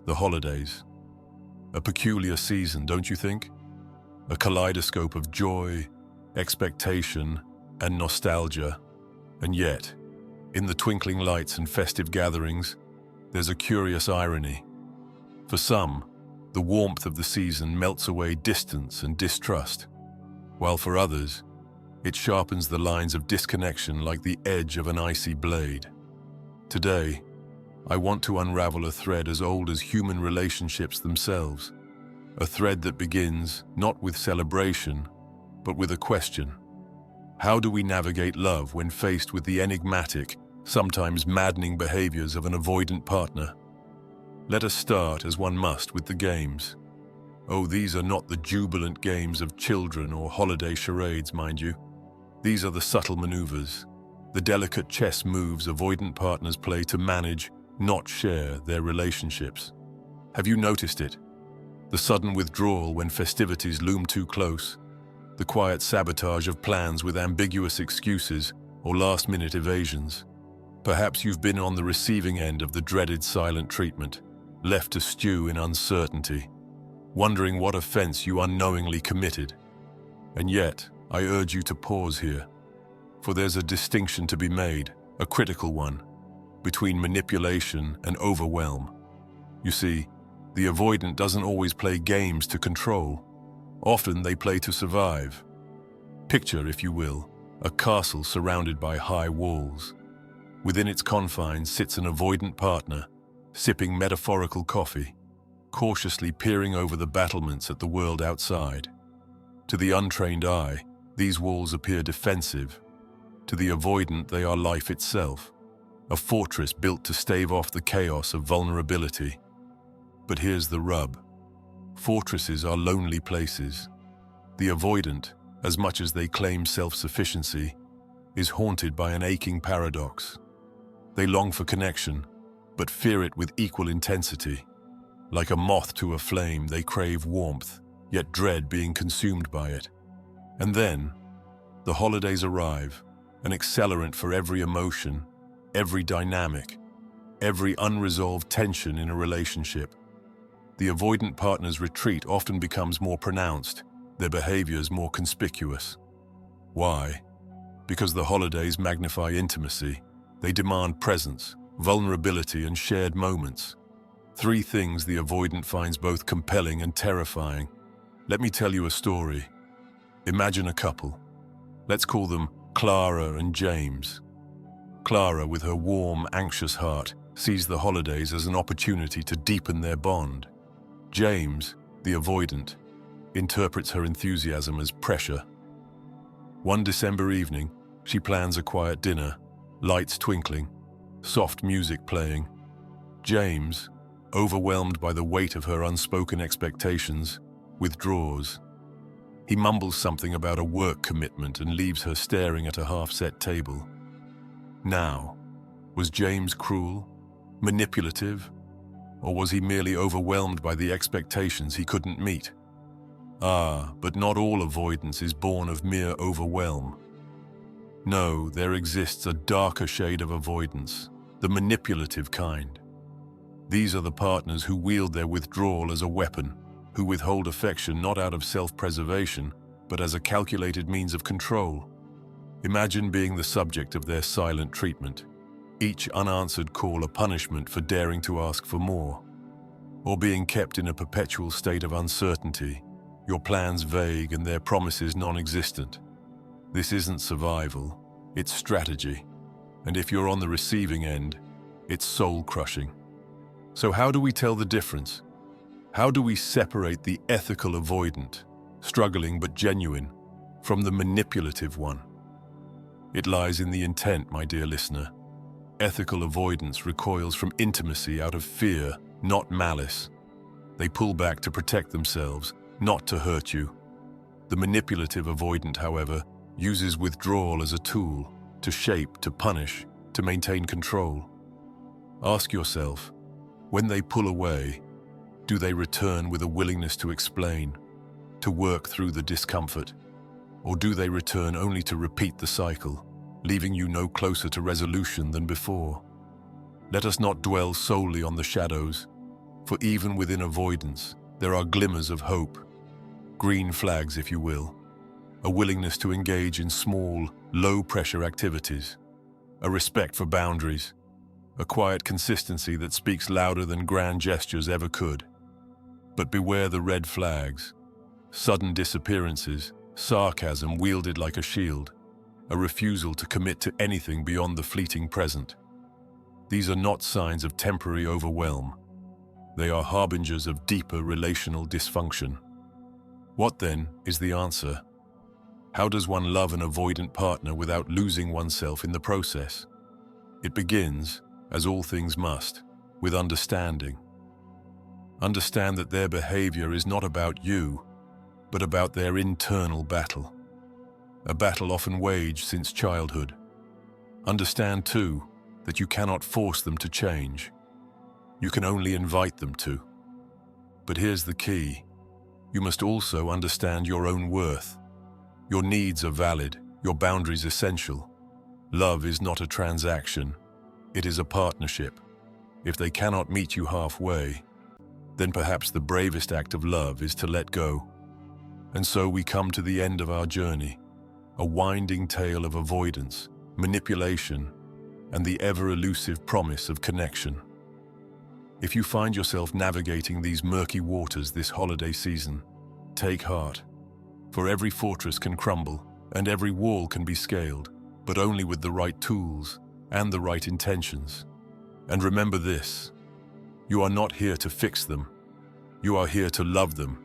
the holidays. A peculiar season, don't you think? A kaleidoscope of joy, expectation, and nostalgia. And yet, in the twinkling lights and festive gatherings, there's a curious irony. For some, the warmth of the season melts away distance and distrust, while for others, it sharpens the lines of disconnection like the edge of an icy blade. Today, I want to unravel a thread as old as human relationships themselves, a thread that begins not with celebration, but with a question. How do we navigate love when faced with the enigmatic, sometimes maddening behaviors of an avoidant partner? Let us start, as one must, with the games. Oh, these are not the jubilant games of children or holiday charades, mind you. These are the subtle maneuvers, the delicate chess moves avoidant partners play to manage, not share, their relationships. Have you noticed it? The sudden withdrawal when festivities loom too close, the quiet sabotage of plans with ambiguous excuses or last-minute evasions. Perhaps you've been on the receiving end of the dreaded silent treatment, left to stew in uncertainty, wondering what offense you unknowingly committed. And yet, I urge you to pause here, for there's a distinction to be made, a critical one, between manipulation and overwhelm. You see, the avoidant doesn't always play games to control. Often they play to survive. Picture, if you will, a castle surrounded by high walls. Within its confines sits an avoidant partner, sipping metaphorical coffee, cautiously peering over the battlements at the world outside. To the untrained eye, these walls appear defensive. To the avoidant, they are life itself, a fortress built to stave off the chaos of vulnerability. But here's the rub. Fortresses are lonely places. The avoidant, as much as they claim self-sufficiency, is haunted by an aching paradox. They long for connection, but fear it with equal intensity. Like a moth to a flame, they crave warmth, yet dread being consumed by it. And then, the holidays arrive, an accelerant for every emotion, every dynamic, every unresolved tension in a relationship. The avoidant partner's retreat often becomes more pronounced, their behaviors more conspicuous. Why? Because the holidays magnify intimacy. They demand presence, vulnerability, and shared moments. Three things the avoidant finds both compelling and terrifying. Let me tell you a story. Imagine a couple. Let's call them Clara and James. Clara, with her warm, anxious heart, sees the holidays as an opportunity to deepen their bond. James, the avoidant, interprets her enthusiasm as pressure. One December evening, she plans a quiet dinner, lights twinkling, soft music playing. James, overwhelmed by the weight of her unspoken expectations, withdraws. He mumbles something about a work commitment and leaves her staring at a half-set table. Now, was James cruel, manipulative, or was he merely overwhelmed by the expectations he couldn't meet? Ah, but not all avoidance is born of mere overwhelm. No, there exists a darker shade of avoidance, the manipulative kind. These are the partners who wield their withdrawal as a weapon, who withhold affection not out of self-preservation, but as a calculated means of control. Imagine being the subject of their silent treatment, each unanswered call a punishment for daring to ask for more, or being kept in a perpetual state of uncertainty, your plans vague and their promises non-existent. This isn't survival, it's strategy, and if you're on the receiving end, it's soul-crushing. So how do we tell the difference? How do we separate the ethical avoidant, struggling but genuine, from the manipulative one? It lies in the intent, my dear listener. Ethical avoidance recoils from intimacy out of fear, not malice. They pull back to protect themselves, not to hurt you. The manipulative avoidant, however, uses withdrawal as a tool, to shape, to punish, to maintain control. Ask yourself, when they pull away, do they return with a willingness to explain, to work through the discomfort? Or do they return only to repeat the cycle, leaving you no closer to resolution than before? Let us not dwell solely on the shadows, For even within avoidance, there are glimmers of hope, green flags, if you will, a willingness to engage in small, low-pressure activities, a respect for boundaries, a quiet consistency that speaks louder than grand gestures ever could. But beware the red flags, sudden disappearances, sarcasm wielded like a shield, a refusal to commit to anything beyond the fleeting present. These are not signs of temporary overwhelm. They are harbingers of deeper relational dysfunction. What then is the answer? How does one love an avoidant partner without losing oneself in the process? It begins, as all things must, with understanding. Understand that their behavior is not about you, but about their internal battle. A battle often waged since childhood. Understand, too, that you cannot force them to change. You can only invite them to. But here's the key. You must also understand your own worth. Your needs are valid, your boundaries essential. Love is not a transaction. It is a partnership. If they cannot meet you halfway, then perhaps the bravest act of love is to let go. And so we come to the end of our journey, a winding tale of avoidance, manipulation, and the ever-elusive promise of connection. If you find yourself navigating these murky waters this holiday season, take heart. For every fortress can crumble, and every wall can be scaled, but only with the right tools and the right intentions. And remember this, you are not here to fix them. You are here to love them,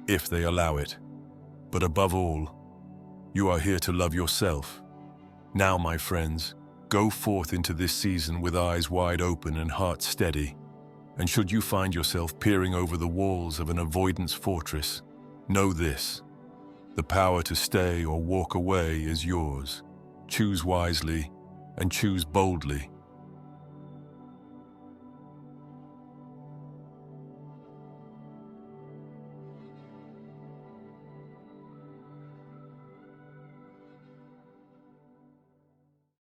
if they allow it. But above all, you are here to love yourself. Now, my friends, go forth into this season with eyes wide open and heart steady. And should you find yourself peering over the walls of an avoidance fortress, know this: the power to stay or walk away is yours. Choose wisely and choose boldly.